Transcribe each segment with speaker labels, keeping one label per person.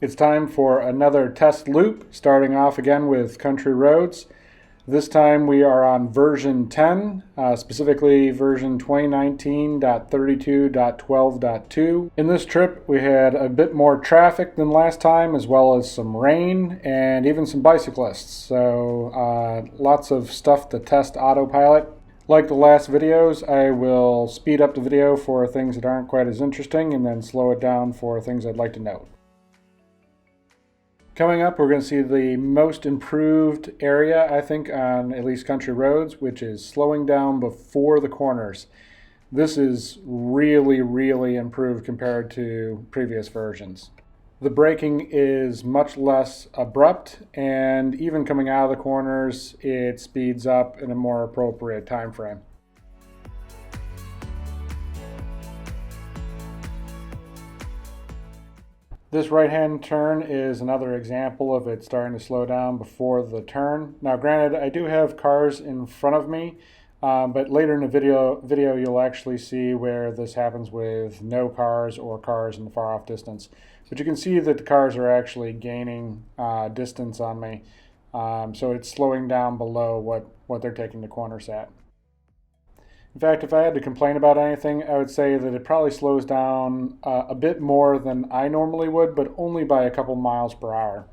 Speaker 1: It's time for another test loop, starting off again with country roads. This time we are on version 10, specifically version 2019.32.12.2. In this trip we had a bit more traffic than last time, as well as some rain and even some bicyclists. So lots of stuff to test Autopilot. Like the last videos, I will speed up the video for things that aren't quite as interesting and then slow it down for things I'd like to note. Coming up, we're going to see the most improved area, I think, on at least country roads, which is slowing down before the corners. This is really improved compared to previous versions. The braking is much less abrupt, and even coming out of the corners, it speeds up in a more appropriate time frame. This right-hand turn is another example of it starting to slow down before the turn. Now granted, I do have cars in front of me, but later in the video you'll actually see where this happens with no cars or cars in the far off distance. But you can see that the cars are actually gaining distance on me, so it's slowing down below what they're taking the corners at. In fact, if I had to complain about anything, I would say that it probably slows down a bit more than I normally would, but only by a couple miles per hour.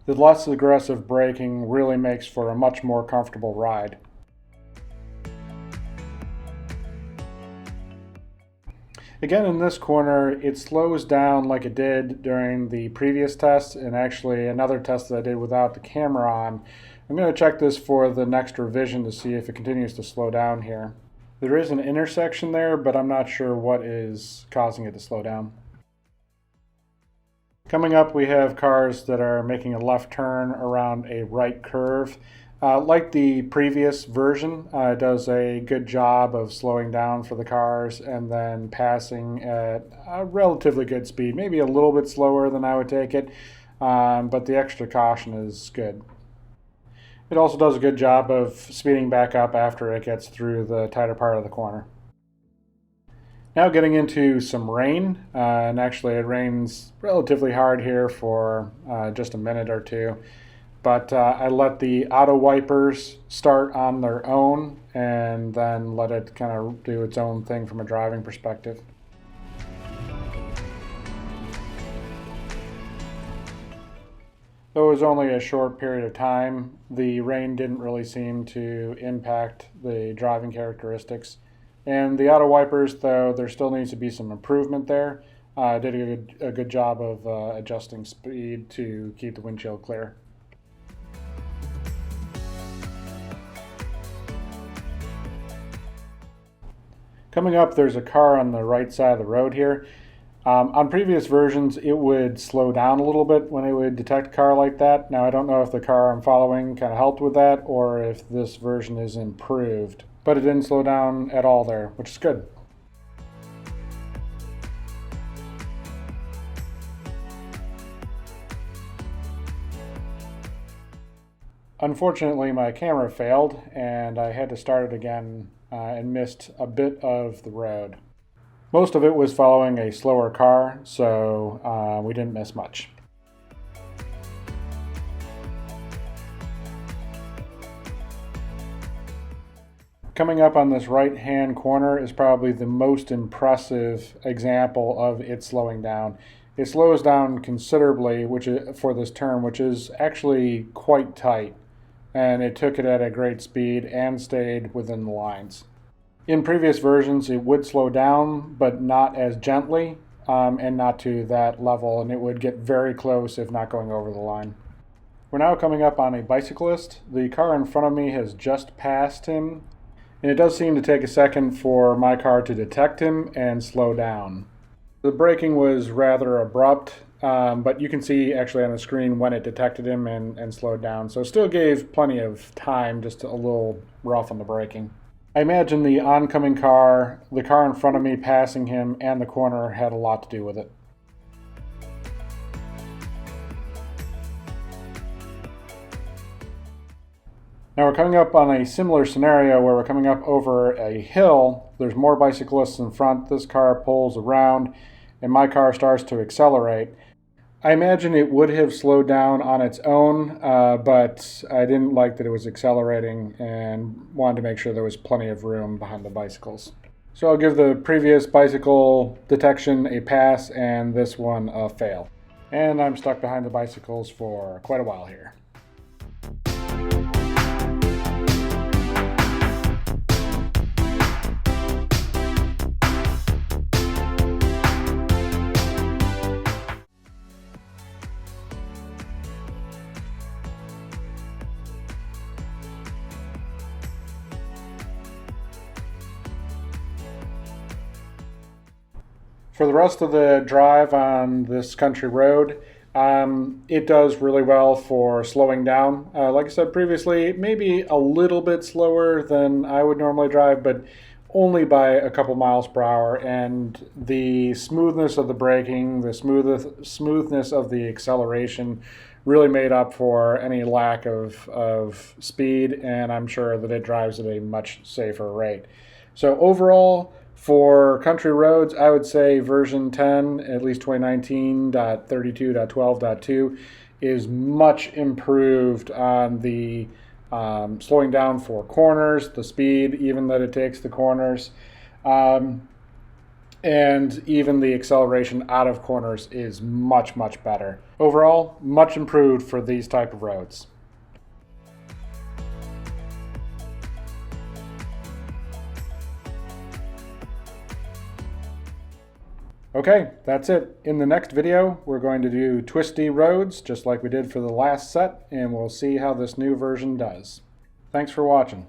Speaker 1: The less aggressive braking really makes for a much more comfortable ride. Again, in this corner, it slows down like it did during the previous test, and actually another test that I did without the camera on. I'm going to check this for the next revision to see if it continues to slow down here. There is an intersection there, but I'm not sure what is causing it to slow down. Coming up, we have cars that are making a left turn around a right curve. Like the previous version, it does a good job of slowing down for the cars and then passing at a relatively good speed, maybe a little bit slower than I would take it, but the extra caution is good. It also does a good job of speeding back up after it gets through the tighter part of the corner. Now getting into some rain, and actually it rains relatively hard here for just a minute or two, but I let the auto wipers start on their own and then let it kind of do its own thing from a driving perspective. Though it was only a short period of time, the rain didn't really seem to impact the driving characteristics. And the auto wipers, though, there still needs to be some improvement there. Did a good job of adjusting speed to keep the windshield clear. Coming up, there's a car on the right side of the road here. On previous versions, it would slow down a little bit when it would detect a car like that. Now, I don't know if the car I'm following kind of helped with that or if this version is improved, but it didn't slow down at all there, which is good. Unfortunately, my camera failed and I had to start it again and missed a bit of the road. Most of it was following a slower car, so we didn't miss much. Coming up on this right-hand corner is probably the most impressive example of it slowing down. It slows down considerably, for this turn, which is actually quite tight, and it took it at a great speed and stayed within the lines. In previous versions, it would slow down, but not as gently and not to that level, and it would get very close if not going over the line. We're now coming up on a bicyclist. The car in front of me has just passed him, and it does seem to take a second for my car to detect him and slow down. The braking was rather abrupt, but you can see actually on the screen when it detected him and slowed down, so it still gave plenty of time, just a little rough on the braking. I imagine the oncoming car, the car in front of me passing him, and the corner had a lot to do with it. Now we're coming up on a similar scenario where we're coming up over a hill. There's more bicyclists in front. This car pulls around and my car starts to accelerate. I imagine it would have slowed down on its own, but I didn't like that it was accelerating and wanted to make sure there was plenty of room behind the bicycles. So I'll give the previous bicycle detection a pass and this one a fail. And I'm stuck behind the bicycles for quite a while here. For the rest of the drive on this country road, it does really well for slowing down. Like I said previously, maybe a little bit slower than I would normally drive, but only by a couple miles per hour. And the smoothness of the braking, the smoothness of the acceleration really made up for any lack of speed, and I'm sure that it drives at a much safer rate. So overall, for country roads, I would say version 10, at least 2019.32.12.2, is much improved on the slowing down for corners, the speed even that it takes the corners, and even the acceleration out of corners is much, much better. Overall, much improved for these type of roads. Okay, that's it. In the next video, we're going to do twisty roads, just like we did for the last set, and we'll see how this new version does. Thanks for watching.